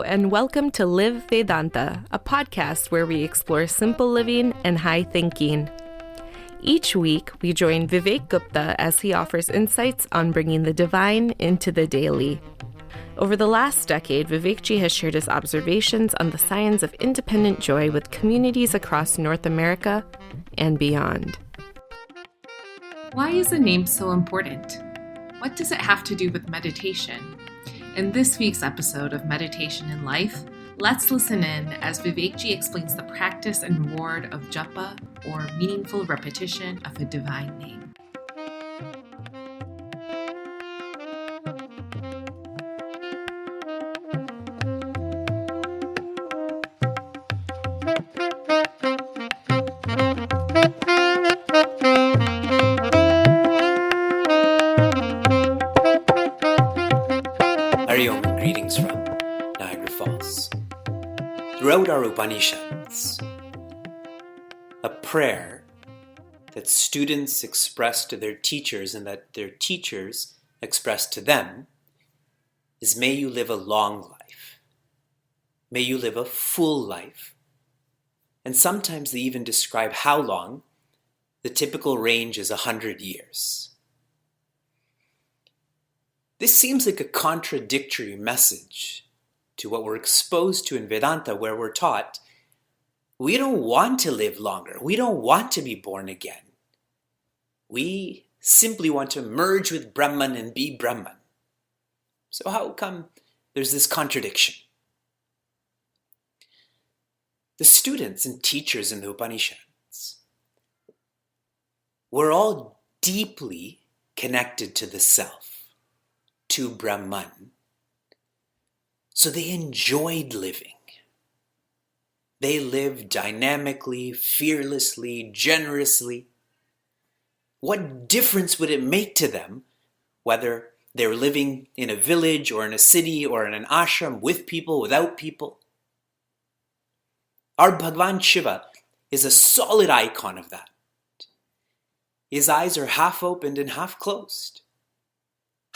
and welcome to Live Vedanta, a podcast where we explore simple living and high thinking. Each week, we join Vivek Gupta as he offers insights on bringing the divine into the daily. Over the last decade, Vivekji has shared his observations on the science of independent joy with communities across North America and beyond. Why is a name so important? What does it have to do with meditation? In this week's episode of Meditation in Life, let's listen in as Vivekji explains the practice and reward of japa, or meaningful repetition of a divine name. Greetings from Niagara Falls. Throughout our Upanishads, a prayer that students express to their teachers and that their teachers express to them is, may you live a long life. May you live a full life. And sometimes they even describe how long. The typical range is 100 years. This seems like a contradictory message to what we're exposed to in Vedanta, where we're taught we don't want to live longer. We don't want to be born again. We simply want to merge with Brahman and be Brahman. So how come there's this contradiction? The students and teachers in the Upanishads were all deeply connected to the self, to Brahman. So they enjoyed living. They lived dynamically, fearlessly, generously. What difference would it make to them whether they were living in a village or in a city or in an ashram, with people, without people? Our Bhagavan Shiva is a solid icon of that. His eyes are half opened and half closed.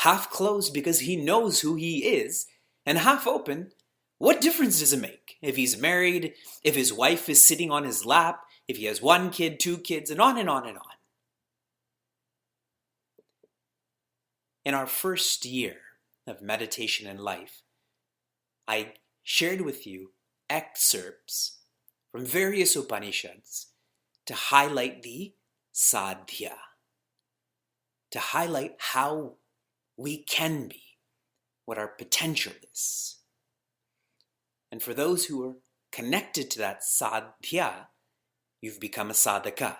Half closed because he knows who he is, and half open, what difference does it make? If he's married, if his wife is sitting on his lap, if he has 1 kid, 2 kids, and on and on and on. In our first year of meditation in life, I shared with you excerpts from various Upanishads to highlight the sadhya, to highlight how we can be, what our potential is. And for those who are connected to that sadhya, you've become a sadhaka.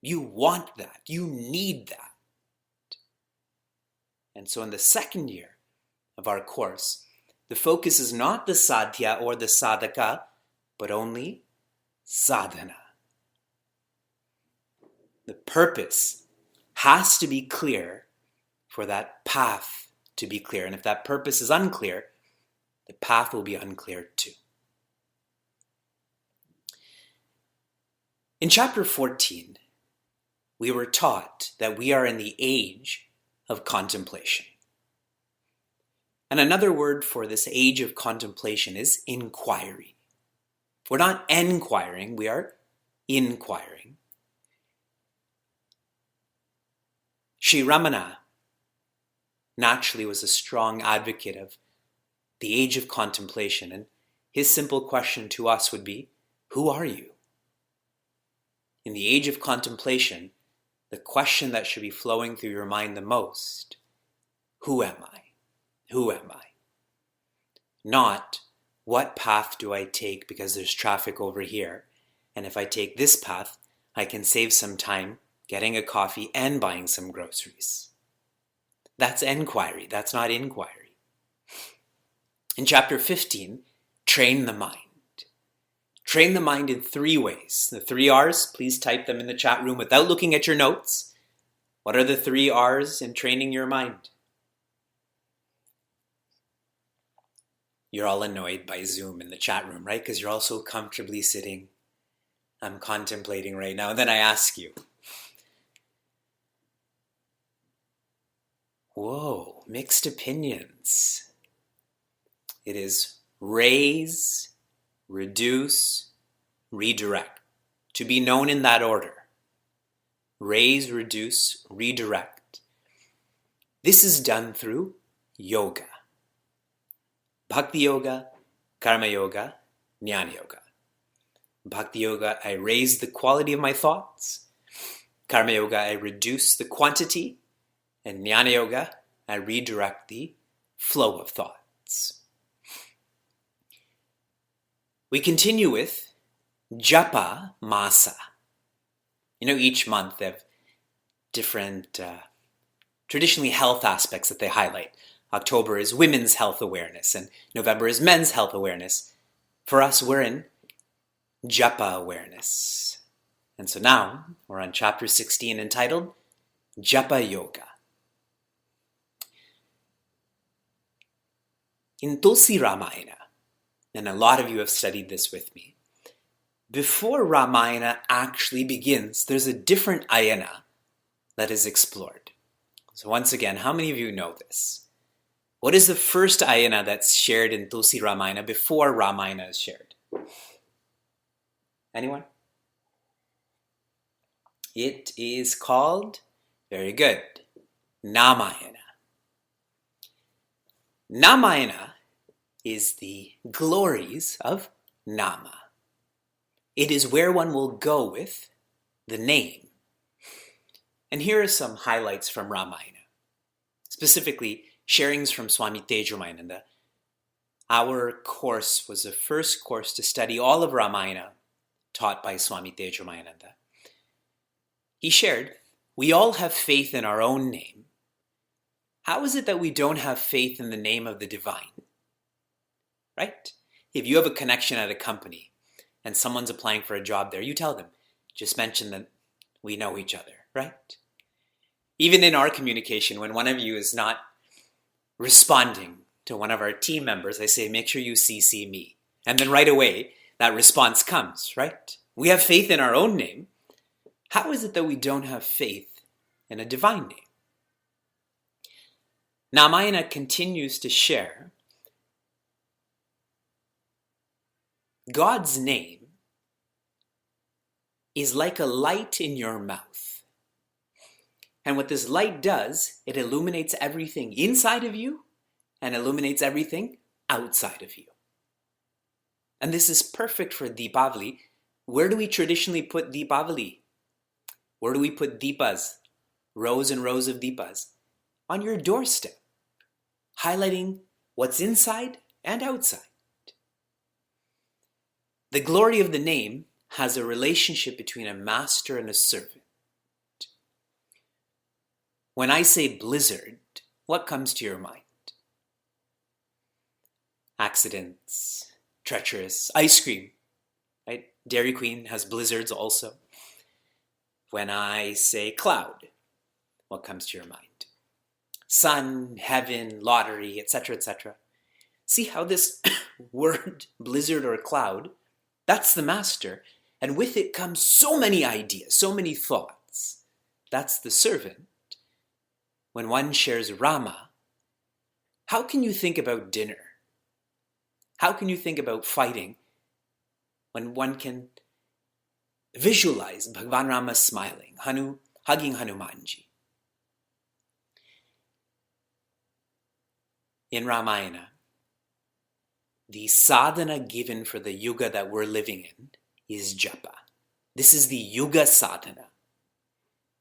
You want that. You need that. And so in the second year of our course, the focus is not the sadhya or the sadhaka, but only sadhana. The purpose has to be clear for that path to be clear. And if that purpose is unclear, the path will be unclear too. In chapter 14, we were taught that we are in the age of contemplation. And another word for this age of contemplation is inquiry. We're not enquiring, we are inquiring. Sri Ramana naturally was a strong advocate of the age of contemplation, and his simple question to us would be, who are you? In the age of contemplation, the question that should be flowing through your mind the most, who am I? Who am I? Not, what path do I take because there's traffic over here, and if I take this path, I can save some time getting a coffee and buying some groceries. That's enquiry, that's not inquiry. In chapter 15, train the mind. Train the mind in 3 ways. The 3 R's, please type them in the chat room without looking at your notes. What are the 3 R's in training your mind? You're all annoyed by Zoom in the chat room, right? Because you're all so comfortably sitting. I'm contemplating right now. And then I ask you, whoa, mixed opinions. It is raise, reduce, redirect. To be known in that order. Raise, reduce, redirect. This is done through yoga. Bhakti yoga, karma yoga, jnana yoga. Bhakti yoga, I raise the quality of my thoughts. Karma yoga, I reduce the quantity. And jnana yoga, I redirect the flow of thoughts. We continue with Japa Masa. Each month they have different traditionally health aspects that they highlight. October is women's health awareness and November is men's health awareness. For us, we're in Japa awareness. And so now we're on chapter 16 entitled Japa Yoga. In Tulsi Ramayana, and a lot of you have studied this with me, before Ramayana actually begins, there's a different ayana that is explored. So once again, how many of you know this? What is the first ayana that's shared in Tulsi Ramayana before Ramayana is shared? Anyone? It is called, very good, Namayana. Namayana is the glories of Nama. It is where one will go with the name. And here are some highlights from Ramayana. Specifically, sharings from Swami Tejomayananda. Our course was the first course to study all of Ramayana taught by Swami Tejomayananda. He shared, we all have faith in our own name. How is it that we don't have faith in the name of the divine? Right? If you have a connection at a company and someone's applying for a job there, you tell them, just mention that we know each other, right? Even in our communication, when one of you is not responding to one of our team members, I say, make sure you CC me. And then right away, that response comes, right? We have faith in our own name. How is it that we don't have faith in a divine name? Namayana continues to share God's name is like a light in your mouth. And what this light does, it illuminates everything inside of you and illuminates everything outside of you. And this is perfect for Deepavali. Where do we traditionally put Deepavali? Where do we put Deepas? Rows and rows of Deepas. On your doorstep, highlighting what's inside and outside. The glory of the name has a relationship between a master and a servant. When I say blizzard, what comes to your mind? Accidents, treacherous, ice cream, right? Dairy Queen has blizzards also. When I say cloud, what comes to your mind? Sun, heaven, lottery, etc., etc. See how this word, blizzard or cloud, that's the master. And with it comes so many ideas, so many thoughts. That's the servant. When one shares Rama, how can you think about dinner? How can you think about fighting when one can visualize Bhagwan Rama smiling, hugging Hanumanji? In Ramayana, the sadhana given for the yuga that we're living in is japa. This is the yuga sadhana.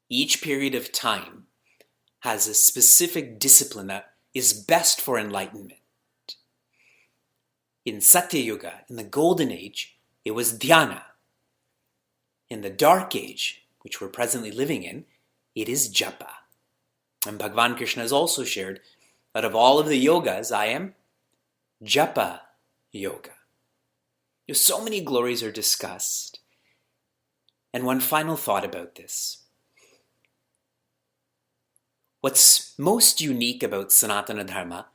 Each period of time has a specific discipline that is best for enlightenment. In Satya Yuga, in the golden age, it was dhyana. In the dark age, which we're presently living in, it is japa. And Bhagavan Krishna has also shared that of all of the yogas, I am japa yoga. So many glories are discussed. And one final thought about this. What's most unique about Sanatana Dharma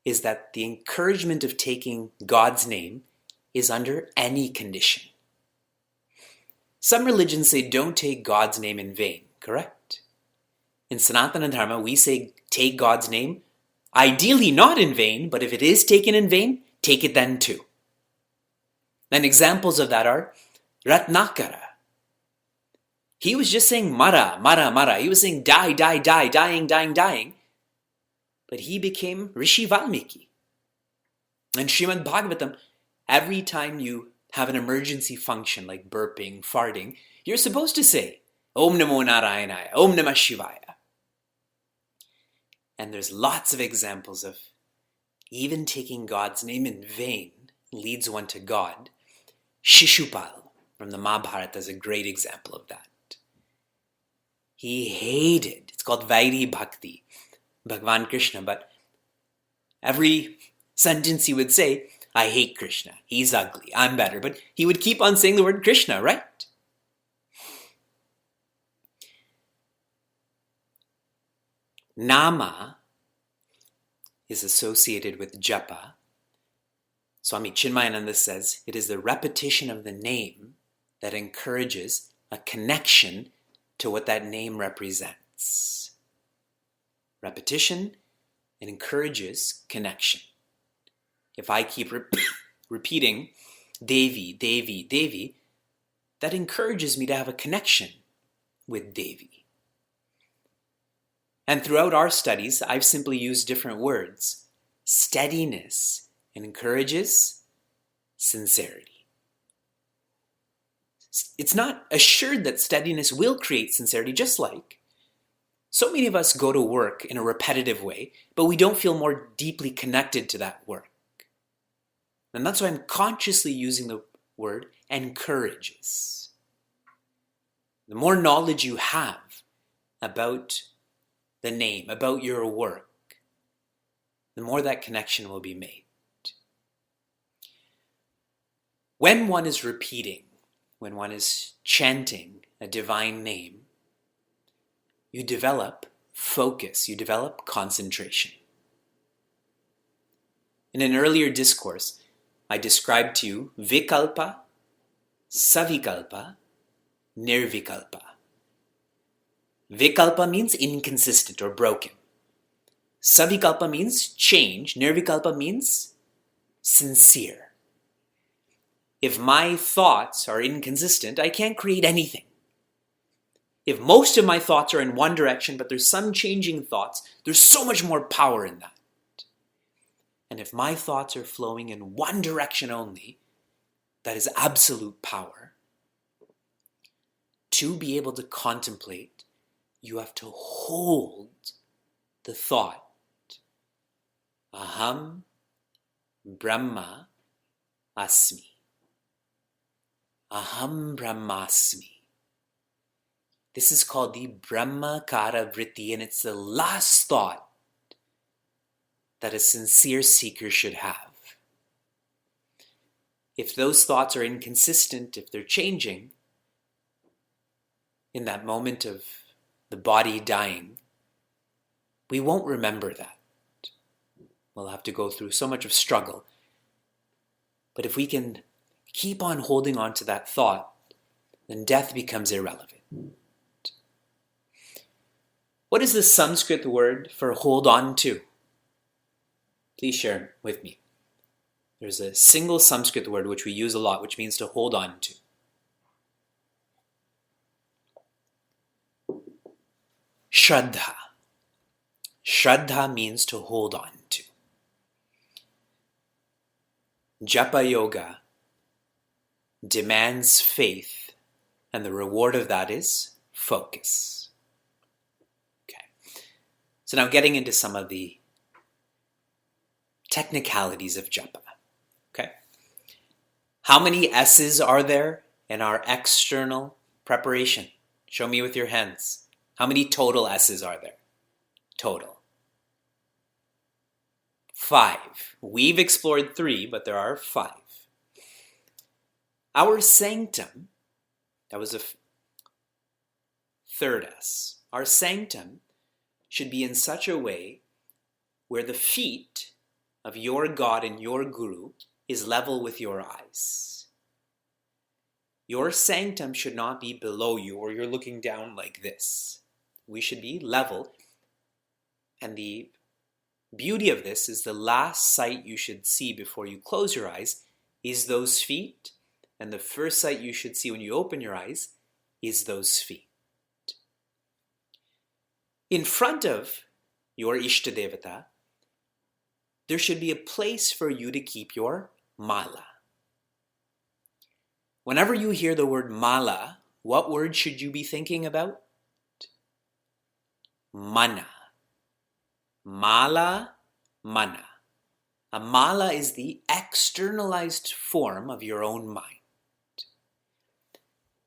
is that the encouragement of taking God's name is under any condition. Some religions say don't take God's name in vain, correct? In Sanatana Dharma, we say take God's name, ideally not in vain, but if it is taken in vain, take it then too. And examples of that are Ratnakara. He was just saying Mara, Mara, Mara. He was saying die, die, die, dying, dying, dying. But he became Rishi Valmiki. And Srimad Bhagavatam, every time you have an emergency function like burping, farting, you're supposed to say Om Namo Narayanaya, Om Namah Shivaya. And there's lots of examples of even taking God's name in vain leads one to God. Shishupal from the Mahabharata is a great example of that. He hated, it's called Vairi Bhakti, Bhagavan Krishna, but every sentence he would say, I hate Krishna, he's ugly, I'm better, but he would keep on saying the word Krishna, right? Nama is associated with japa. Swami Chinmayananda says it is the repetition of the name that encourages a connection to what that name represents. Repetition, it encourages connection. If I keep repeating Devi, Devi, Devi, that encourages me to have a connection with Devi. And throughout our studies, I've simply used different words. Steadiness, it encourages sincerity. It's not assured that steadiness will create sincerity, just like so many of us go to work in a repetitive way, but we don't feel more deeply connected to that work. And that's why I'm consciously using the word encourages. The more knowledge you have about the name, about your work, the more that connection will be made. When one is repeating, when one is chanting a divine name, you develop focus, you develop concentration. In an earlier discourse, I described to you Vikalpa, Savikalpa, Nirvikalpa. Vikalpa means inconsistent or broken. Savikalpa means change. Nirvikalpa means sincere. If my thoughts are inconsistent, I can't create anything. If most of my thoughts are in one direction, but there's some changing thoughts, there's so much more power in that. And if my thoughts are flowing in one direction only, that is absolute power. To be able to contemplate, you have to hold the thought, Aham Brahma Asmi. Aham Brahmasmi. This is called the Brahmakara Vritti, and it's the last thought that a sincere seeker should have. If those thoughts are inconsistent, if they're changing, in that moment of the body dying, we won't remember that. We'll have to go through so much of struggle. But if we can keep on holding on to that thought, then death becomes irrelevant. What is the Sanskrit word for hold on to? Please share with me. There's a single Sanskrit word which we use a lot, which means to hold on to. Shraddha. Shraddha means to hold on to. Japa Yoga demands faith, and the reward of that is focus. Okay. So now getting into some of the technicalities of japa. Okay. How many S's are there in our external preparation? Show me with your hands. How many total S's are there? Total. 5. We've explored 3, but there are 5. Our sanctum, that was a third S. Our sanctum should be in such a way where the feet of your God and your Guru is level with your eyes. Your sanctum should not be below you or you're looking down like this. We should be level, and the Beauty of this is the last sight you should see before you close your eyes is those feet, and the first sight you should see when you open your eyes is those feet. In front of your Ishtadevata, there should be a place for you to keep your mala. Whenever you hear the word mala, what word should you be thinking about? Mana. Mala, mana. A mala is the externalized form of your own mind.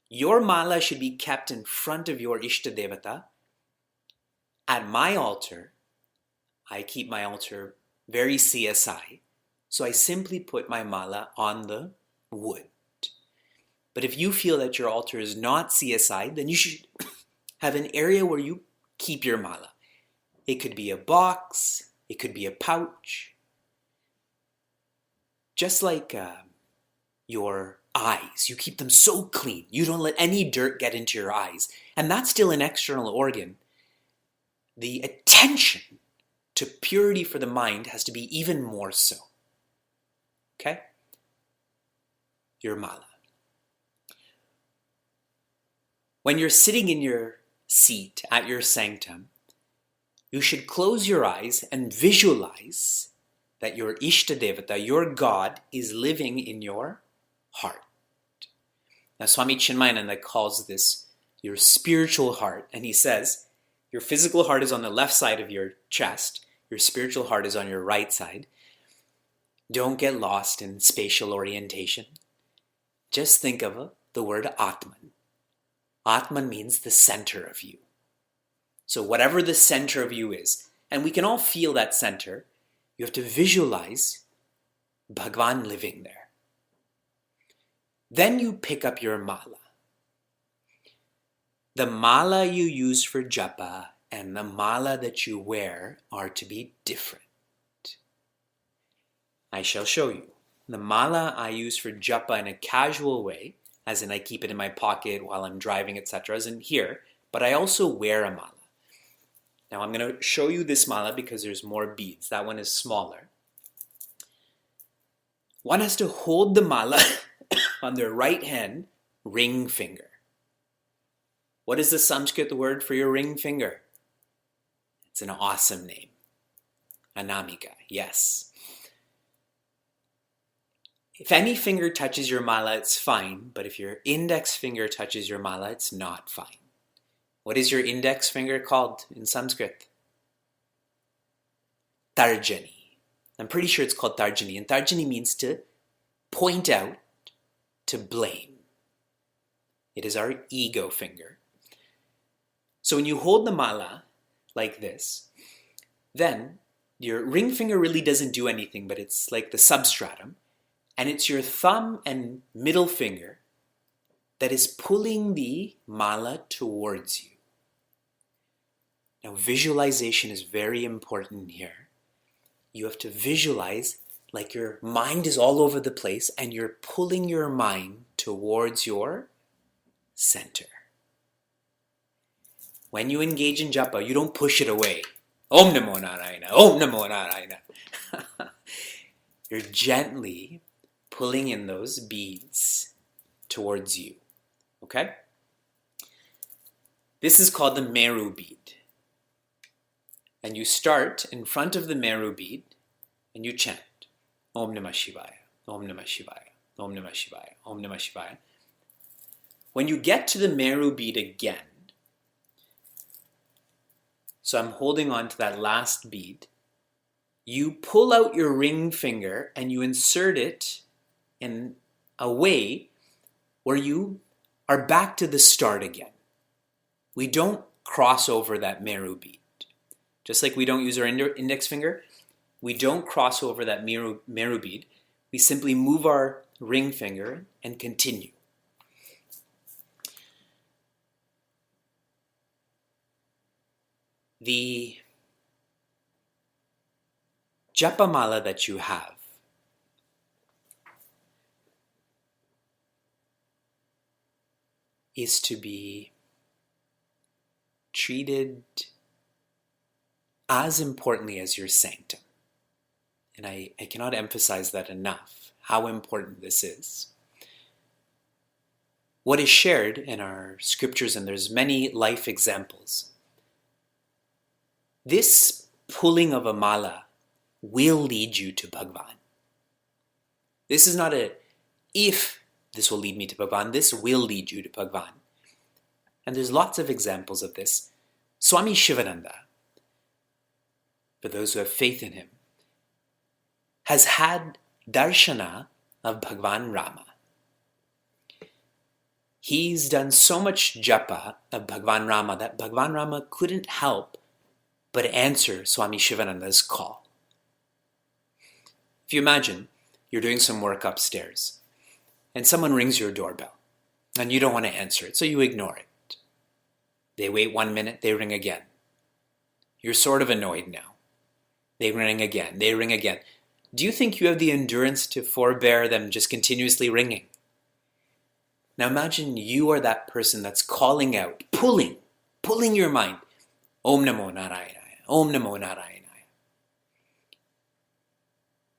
Your mala should be kept in front of your Ishtadevata. At my altar, I keep my altar very CSI, so I simply put my mala on the wood. But if you feel that your altar is not CSI, then you should have an area where you keep your mala. It could be a box, it could be a pouch. Just like your eyes, you keep them so clean. You don't let any dirt get into your eyes. And that's still an external organ. The attention to purity for the mind has to be even more so. Okay? Your mala. When you're sitting in your seat at your sanctum, you should close your eyes and visualize that your Ishtadevata, your God, is living in your heart. Now, Swami Chinmayananda calls this your spiritual heart, and he says, your physical heart is on the left side of your chest, your spiritual heart is on your right side. Don't get lost in spatial orientation. Just think of the word Atman. Atman means the center of you. So whatever the center of you is, and we can all feel that center, you have to visualize Bhagwan living there. Then you pick up your mala. The mala you use for japa and the mala that you wear are to be different. I shall show you. The mala I use for japa in a casual way, as in I keep it in my pocket while I'm driving, etc., as in here, but I also wear a mala. Now I'm going to show you this mala because there's more beads. That one is smaller. One has to hold the mala on their right hand ring finger. What is the Sanskrit word for your ring finger? It's an awesome name. Anamika, yes. If any finger touches your mala, it's fine, but if your index finger touches your mala, it's not fine. What is your index finger called in Sanskrit? Tarjani. I'm pretty sure it's called Tarjani, and Tarjani means to point out, to blame. It is our ego finger. So when you hold the mala like this, then your ring finger really doesn't do anything, but it's like the substratum, and it's your thumb and middle finger that is pulling the mala towards you. Now visualization is very important here. You have to visualize like your mind is all over the place and you're pulling your mind towards your center. When you engage in japa, you don't push it away. Om Namo Narayana, Om Namo Narayana. You're gently pulling in those beads towards you. Okay? This is called the Meru bead. And you start in front of the Meru bead and you chant Om Namah Shivaya, Om Namah Shivaya, Om Namah Shivaya, Om Namah Shivaya. When you get to the Meru bead again, so I'm holding on to that last bead, you pull out your ring finger and you insert it in a way where you are back to the start again. We don't cross over that Meru bead. Just like we don't use our index finger, we don't cross over that Meru bead. We simply move our ring finger and continue. The japamala that you have is to be treated as importantly as your sanctum. And I cannot emphasize that enough, how important this is. What is shared in our scriptures, and there's many life examples, this pulling of a mala will lead you to Bhagwan. This is not a if this will lead me to Bhagwan, this will lead you to Bhagwan. And there's lots of examples of this. Swami Shivananda, for those who have faith in him, has had darshana of Bhagwan Rama. He's done so much japa of Bhagwan Rama that Bhagwan Rama couldn't help but answer Swami Shivananda's call. If you imagine you're doing some work upstairs and someone rings your doorbell and you don't want to answer it, so you ignore it. They wait 1 minute, they ring again. You're sort of annoyed now. They ring again, they ring again. Do you think you have the endurance to forbear them just continuously ringing? Now imagine you are that person that's calling out, pulling your mind. Om Namo Narayanaya, Om Namo Narayanaya.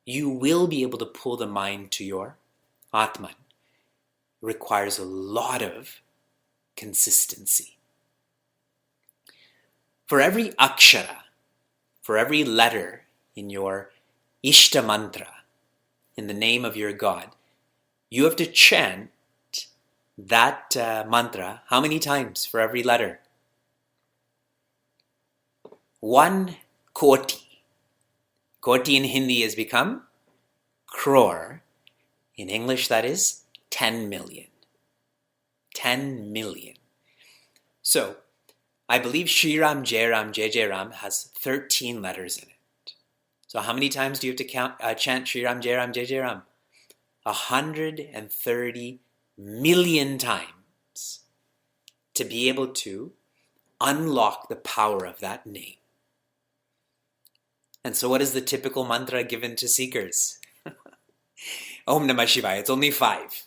You will be able to pull the mind to your Atman. It requires a lot of consistency. For every akshara, for every letter in your Ishta mantra, in the name of your God, you have to chant that mantra how many times for every letter? 1 koti. Koti in Hindi has become crore. In English, that is 10 million. 10 million. So, I believe Shri Ram, Jai Ram, Jai Jai Ram has 13 letters in it. So how many times do you have to chant Shri Ram, Jai Ram, Jai Jai Ram? 130 million times to be able to unlock the power of that name. And so what is the typical mantra given to seekers? Om Namah Shivaya. It's only 5.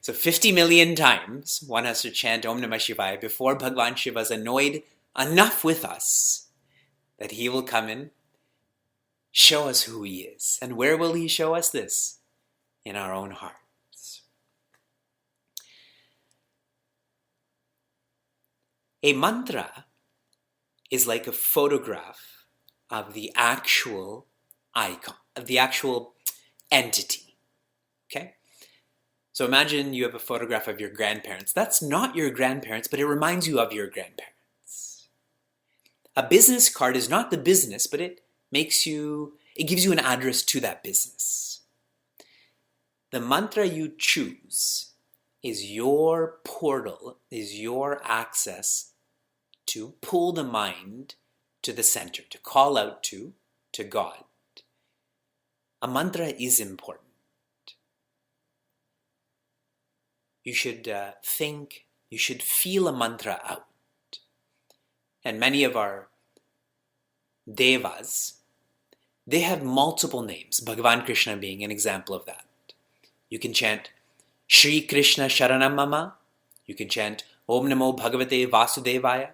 So 50 million times one has to chant Om Namah Shivaya before Bhagwan Shiva is annoyed enough with us that he will come and show us who he is. And where will he show us this? In our own hearts. A mantra is like a photograph of the actual icon, of the actual entity. Okay? So imagine you have a photograph of your grandparents. That's not your grandparents, but it reminds you of your grandparents. A business card is not the business, but it gives you an address to that business. The mantra you choose is your portal, is your access to pull the mind to the center, to call out to God. A mantra is important. You should think, you should feel a mantra out. And many of our devas, they have multiple names, Bhagavan Krishna being an example of that. You can chant Shri Krishna Sharanam Mama. You can chant Om Namo Bhagavate Vasudevaya.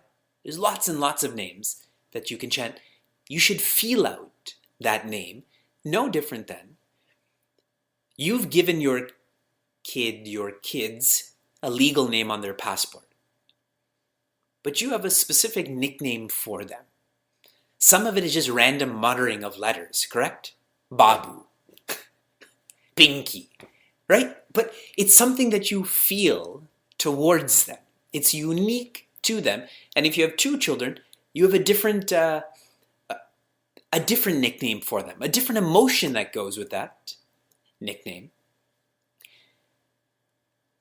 There's lots and lots of names that you can chant. You should feel out that name, no different than you've given your kids a legal name on their passport. But you have a specific nickname for them. Some of it is just random muttering of letters, correct? Babu, Pinky, right? But it's something that you feel towards them. It's unique to them. And if you have 2 children, you have a different nickname for them, a different emotion that goes with that nickname.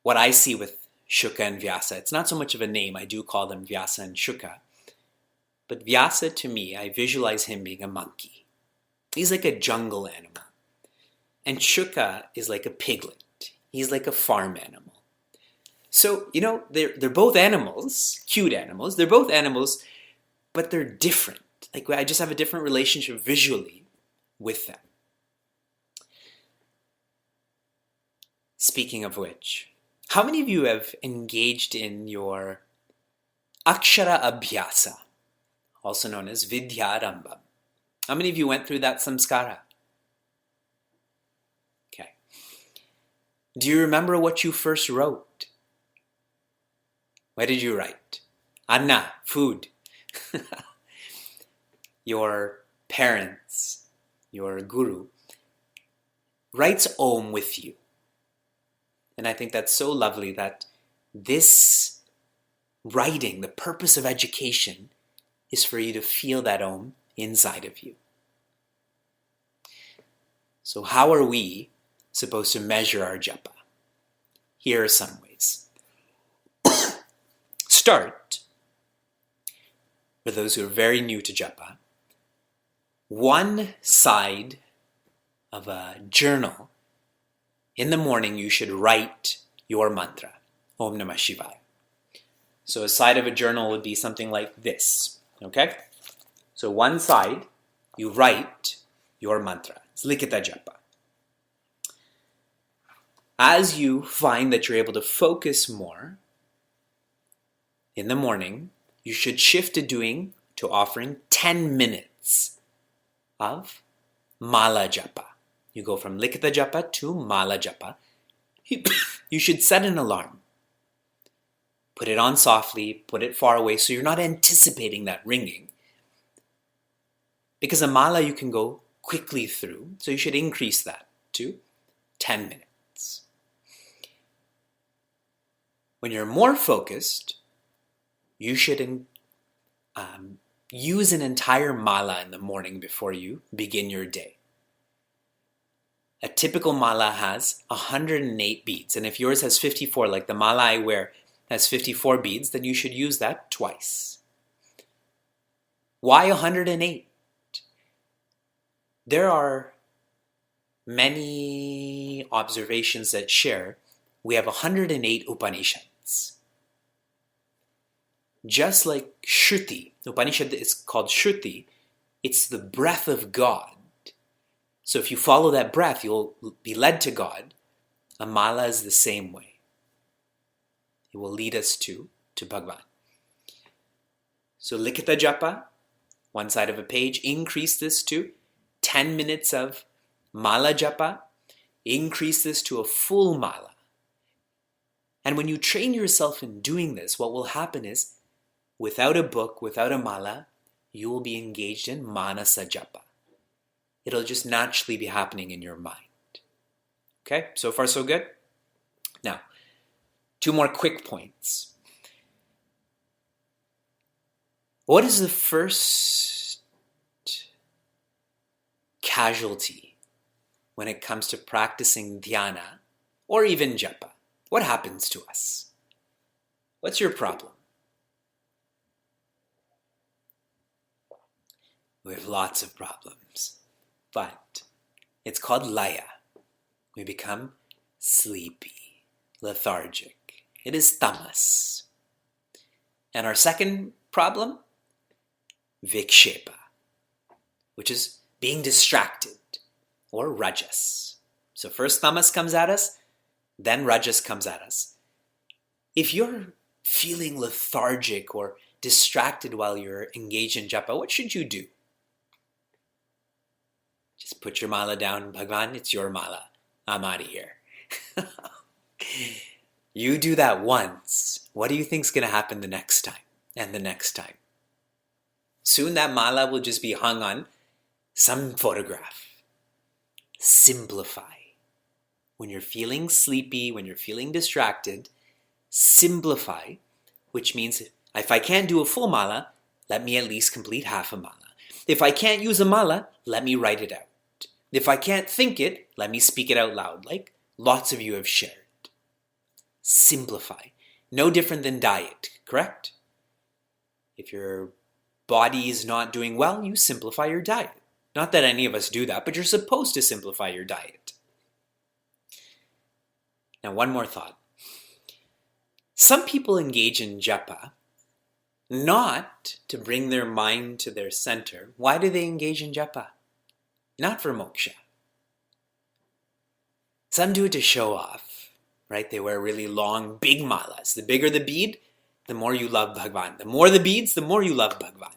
What I see with Shuka and Vyasa, it's not so much of a name. I do call them Vyasa and Shuka. But Vyasa, to me, I visualize him being a monkey. He's like a jungle animal. And Shuka is like a piglet. He's like a farm animal. So, they're both animals, cute animals. They're both animals, but they're different. Like, I just have a different relationship visually with them. Speaking of which, how many of you have engaged in your Akshara Abhyasa? also known as Vidyarambham. How many of you went through that samskara? Okay. Do you remember what you first wrote? What did you write? Anna, food. Your parents, your guru, writes Om with you. And I think that's so lovely that this writing, the purpose of education, is for you to feel that Om inside of you. So how are we supposed to measure our japa? Here are some ways. Start, for those who are very new to japa, one side of a journal. In the morning, you should write your mantra, Om Namah Shivaya. So a side of a journal would be something like this, okay? So one side, you write your mantra. It's Likita Japa. As you find that you're able to focus more in the morning, you should shift to offering 10 minutes of Mala Japa. You go from Likita Japa to Mala Japa. You should set an alarm. Put it on softly, put it far away so you're not anticipating that ringing. Because a mala you can go quickly through, so you should increase that to 10 minutes. When you're more focused, you should use an entire mala in the morning before you begin your day. A typical mala has 108 beads, and if yours has 54, like the mala I wear has 54 beads, then you should use that twice. Why 108? There are many observations that share we have 108 Upanishads. Just like Shruti, Upanishad is called Shruti, it's the breath of God. So if you follow that breath, you'll be led to God. A mala is the same way. It will lead us to Bhagavan. So Likita Japa, one side of a page, increase this to 10 minutes of Mala Japa, increase this to a full Mala. And when you train yourself in doing this, what will happen is, without a book, without a Mala, you will be engaged in Manasa Japa. It'll just naturally be happening in your mind. Okay, so far so good? Now, 2 more quick points. What is the first casualty when it comes to practicing dhyana or even japa? What happens to us? What's your problem? We have lots of problems, but it's called laya. We become sleepy, lethargic. It is tamas. And our second problem, vikshepa, which is being distracted, or rajas. So first tamas comes at us, then rajas comes at us. If you're feeling lethargic or distracted while you're engaged in japa, what should you do? Just put your mala down, Bhagavan, it's your mala. I'm out of here. You do that once. What do you think's going to happen the next time and the next time? Soon that mala will just be hung on some photograph. Simplify. When you're feeling sleepy, when you're feeling distracted, simplify, which means if I can't do a full mala, let me at least complete half a mala. If I can't use a mala, let me write it out. If I can't think it, let me speak it out loud, like lots of you have shared. Simplify. No different than diet, correct? If your body is not doing well, you simplify your diet. Not that any of us do that, but you're supposed to simplify your diet. Now, one more thought. Some people engage in japa not to bring their mind to their center. Why do they engage in japa? Not for moksha. Some do it to show off, right? They wear really long, big malas. The bigger the bead, the more you love Bhagavan. The more the beads, the more you love Bhagavan.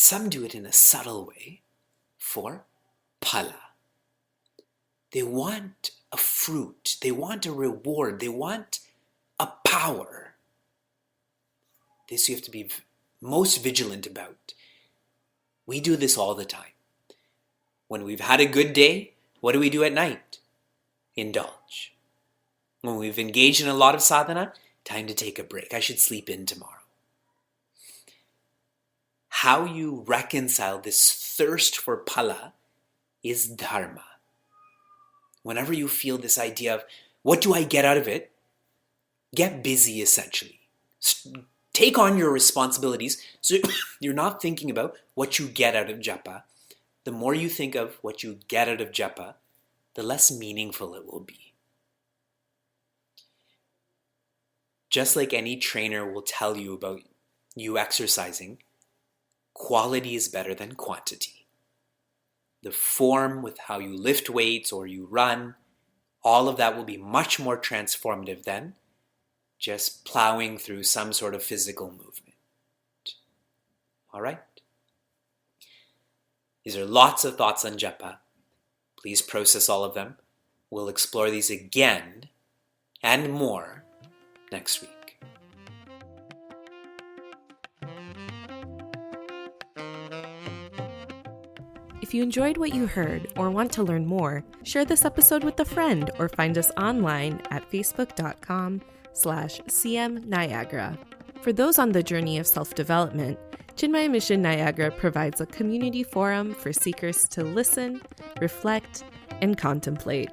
some do it in a subtle way for phala. They want a fruit, they want a reward, they want a power. This you have to be most vigilant about. We do this all the time. When we've had a good day, what do we do at night? Indulge. When we've engaged in a lot of sadhana, time to take a break. I should sleep in tomorrow. How you reconcile this thirst for phala is dharma. Whenever you feel this idea of, what do I get out of it? Get busy, essentially. Take on your responsibilities so you're not thinking about what you get out of japa. The more you think of what you get out of japa, the less meaningful it will be. Just like any trainer will tell you about you exercising, quality is better than quantity. The form with how you lift weights or you run, all of that will be much more transformative than just plowing through some sort of physical movement. All right? These are lots of thoughts on japa. Please process all of them. We'll explore these again and more next week. If you enjoyed what you heard or want to learn more, share this episode with a friend or find us online at facebook.com/CM Niagara. For those on the journey of self-development, Chinmaya Mission Niagara provides a community forum for seekers to listen, reflect, and contemplate.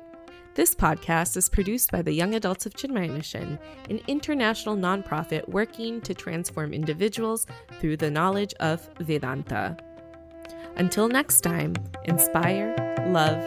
This podcast is produced by the Young Adults of Chinmaya Mission, an international nonprofit working to transform individuals through the knowledge of Vedanta. Until next time, inspire, love,